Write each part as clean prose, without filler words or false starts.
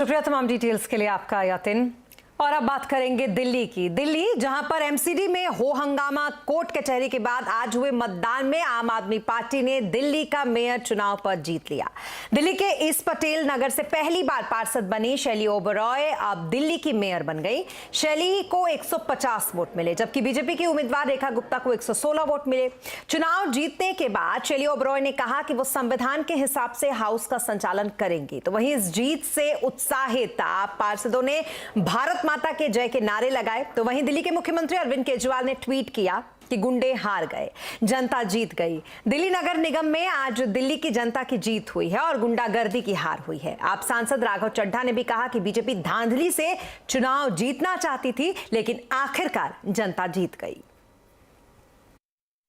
शुक्रिया तमाम डिटेल्स के लिए आपका यातिन। और अब बात करेंगे दिल्ली की। दिल्ली जहां पर एमसीडी में हो हंगामा, कोर्ट कचहरी के बाद आज हुए मतदान में आम आदमी पार्टी ने दिल्ली का मेयर चुनाव पर जीत लिया। दिल्ली के ईस्ट पटेल नगर से पहली बार पार्षद बनी शैली ओबरॉय अब दिल्ली की मेयर बन गई। शैली को 150 वोट मिले, जबकि बीजेपी की उम्मीदवार रेखा गुप्ता को 116 वोट मिले। चुनाव जीतने के बाद शैली ओबरॉय ने कहा कि वो संविधान के हिसाब से हाउस का संचालन करेंगी। तो वहीं इस जीत से उत्साहित पार्षदों ने भारत माता के जय के नारे लगाए। तो वहीं दिल्ली के मुख्यमंत्री अरविंद केजरीवाल ने ट्वीट किया कि गुंडे हार गए, जनता जीत गई। दिल्ली नगर निगम में आज दिल्ली की जनता की जीत हुई है और गुंडागर्दी की हार हुई है। आप सांसद राघव चड्ढा ने भी कहा कि बीजेपी धांधली से चुनाव जीतना चाहती थी, लेकिन आखिरकार जनता जीत गई।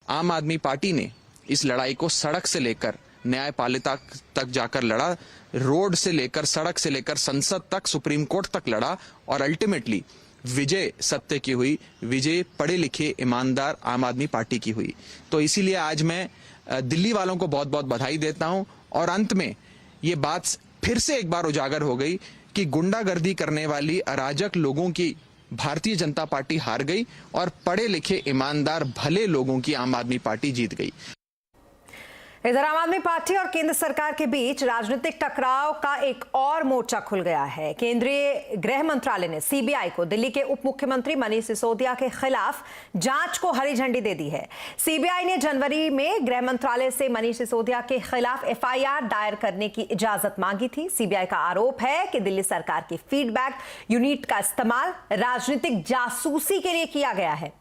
आम आदमी पार्टी ने इस लड़ाई को सड़क से लेकर न्यायपालिका तक जाकर लड़ा, रोड से लेकर सड़क से लेकर संसद तक, सुप्रीम कोर्ट तक लड़ा और अल्टीमेटली विजय सत्य की हुई, विजय पढ़े लिखे ईमानदार आम आदमी पार्टी की हुई। तो इसीलिए आज मैं दिल्ली वालों को बहुत बहुत बधाई देता हूं। और अंत में ये बात फिर से एक बार उजागर हो गई कि गुंडागर्दी करने वाली अराजक लोगों की भारतीय जनता पार्टी हार गई और पढ़े लिखे ईमानदार भले लोगों की आम आदमी पार्टी जीत गई। इधर आम आदमी पार्टी और केंद्र सरकार के बीच राजनीतिक टकराव का एक और मोर्चा खुल गया है। केंद्रीय गृह मंत्रालय ने सीबीआई को दिल्ली के उप मुख्यमंत्री मनीष सिसोदिया के खिलाफ जांच को हरी झंडी दे दी है। सीबीआई ने जनवरी में गृह मंत्रालय से मनीष सिसोदिया के खिलाफ एफआईआर दायर करने की इजाजत मांगी थी। सीबीआई का आरोप है कि दिल्ली सरकार की फीडबैक यूनिट का इस्तेमाल राजनीतिक जासूसी के लिए किया गया है।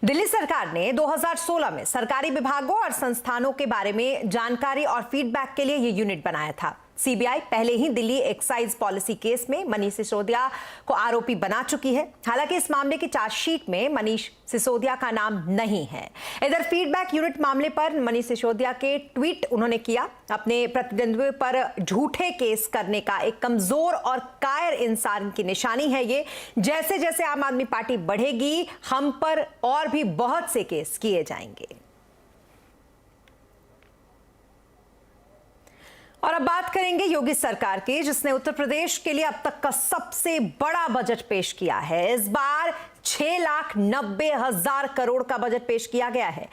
दिल्ली सरकार ने 2016 में सरकारी विभागों और संस्थानों के बारे में जानकारी और फीडबैक के लिए यह यूनिट बनाया था। सीबीआई पहले ही दिल्ली एक्साइज पॉलिसी केस में मनीष सिसोदिया को आरोपी बना चुकी है। हालांकि इस मामले की चार्जशीट में मनीष सिसोदिया का नाम नहीं है। इधर फीडबैक यूनिट मामले पर मनीष सिसोदिया के ट्वीट उन्होंने किया, अपने प्रतिद्वंद्वी पर झूठे केस करने का एक कमजोर और कायर इंसान की निशानी है ये। जैसे जैसे आम आदमी पार्टी बढ़ेगी, हम पर और भी बहुत से केस किए जाएंगे। और अब बात करेंगे योगी सरकार की, जिसने उत्तर प्रदेश के लिए अब तक का सबसे बड़ा बजट पेश किया है। इस बार 6,90,000 करोड़ का बजट पेश किया गया है।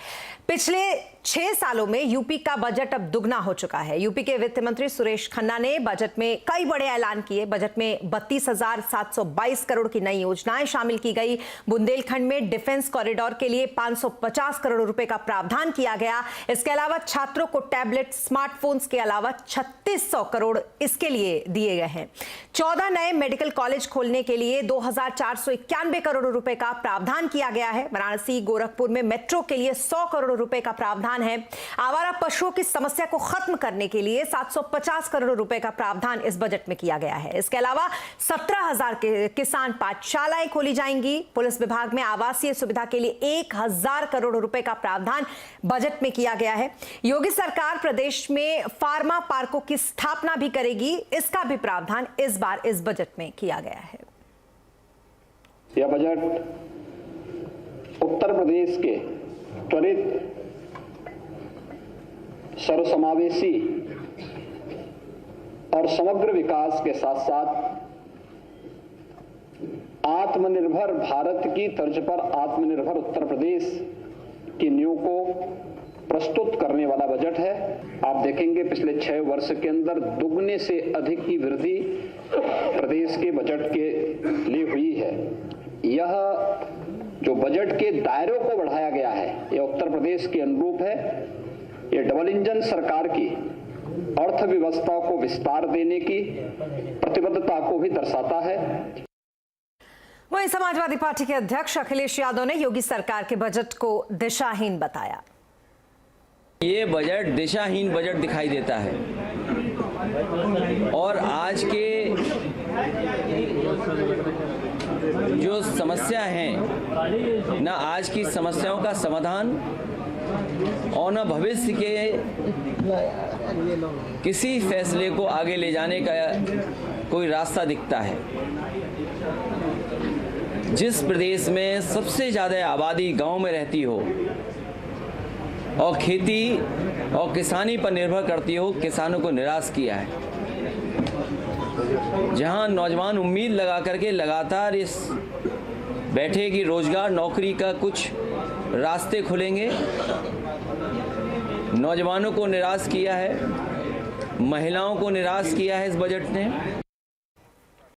पिछले 6 सालों में यूपी का बजट अब दुगना हो चुका है। यूपी के वित्त मंत्री सुरेश खन्ना ने बजट में कई बड़े ऐलान किए। बजट में 32,722 करोड़ की नई योजनाएं शामिल की गई। बुंदेलखंड में डिफेंस कॉरिडोर के लिए 550 करोड़ रुपए का प्रावधान किया गया। इसके अलावा छात्रों को टैबलेट, स्मार्टफोन्स के अलावा 3600 करोड़ इसके लिए दिए गए हैं। 14 नए मेडिकल कॉलेज खोलने के लिए 2,491 करोड़ रुपए का प्रावधान किया गया है। वाराणसी, गोरखपुर में मेट्रो के लिए 100 करोड़ रुपए का प्रावधान है। आवारा पशुओं की समस्या को खत्म करने के लिए 750 करोड़ रुपए का प्रावधान इस बजट में किया गया है। इसके अलावा 17,000 किसान पाठशालाएं खोली जाएंगी। पुलिस विभाग में आवासीय सुविधा के लिए 1,000 करोड़ रुपए का प्रावधान बजट में किया गया है। योगी सरकार प्रदेश में फार्मा पार्कों की स्थापना भी करेगी। इसका भी प्रावधान इस बार इस बजट में किया गया है। यह बजट उत्तर प्रदेश के त्वरित, सर्वसमावेशी और समग्र विकास के साथ साथ आत्मनिर्भर भारत की तर्ज पर आत्मनिर्भर उत्तर प्रदेश की नींव को प्रस्तुत करने वाला बजट है। आप देखेंगे पिछले 6 वर्ष के अंदर दुगने से अधिक की वृद्धि प्रदेश के बजट के लिए हुई है। यह जो बजट के दायरों को बढ़ाया गया है, यह उत्तर प्रदेश के अनुरूप है। यह डबल इंजन सरकार की अर्थव्यवस्था को विस्तार देने की प्रतिबद्धता को भी दर्शाता है। वहीं समाजवादी पार्टी के अध्यक्ष अखिलेश यादव ने योगी सरकार के बजट को दिशाहीन बताया। ये बजट दिशाहीन बजट दिखाई देता है और आज के जो समस्या हैं, न आज की समस्याओं का समाधान और न भविष्य के किसी फैसले को आगे ले जाने का कोई रास्ता दिखता है। जिस प्रदेश में सबसे ज़्यादा आबादी गांव में रहती हो और खेती और किसानी पर निर्भर करती हो, किसानों को निराश किया है। जहां नौजवान उम्मीद लगा करके लगातार इस बैठे कि रोजगार नौकरी का कुछ रास्ते खुलेंगे, नौजवानों को निराश किया है, महिलाओं को निराश किया है इस बजट ने।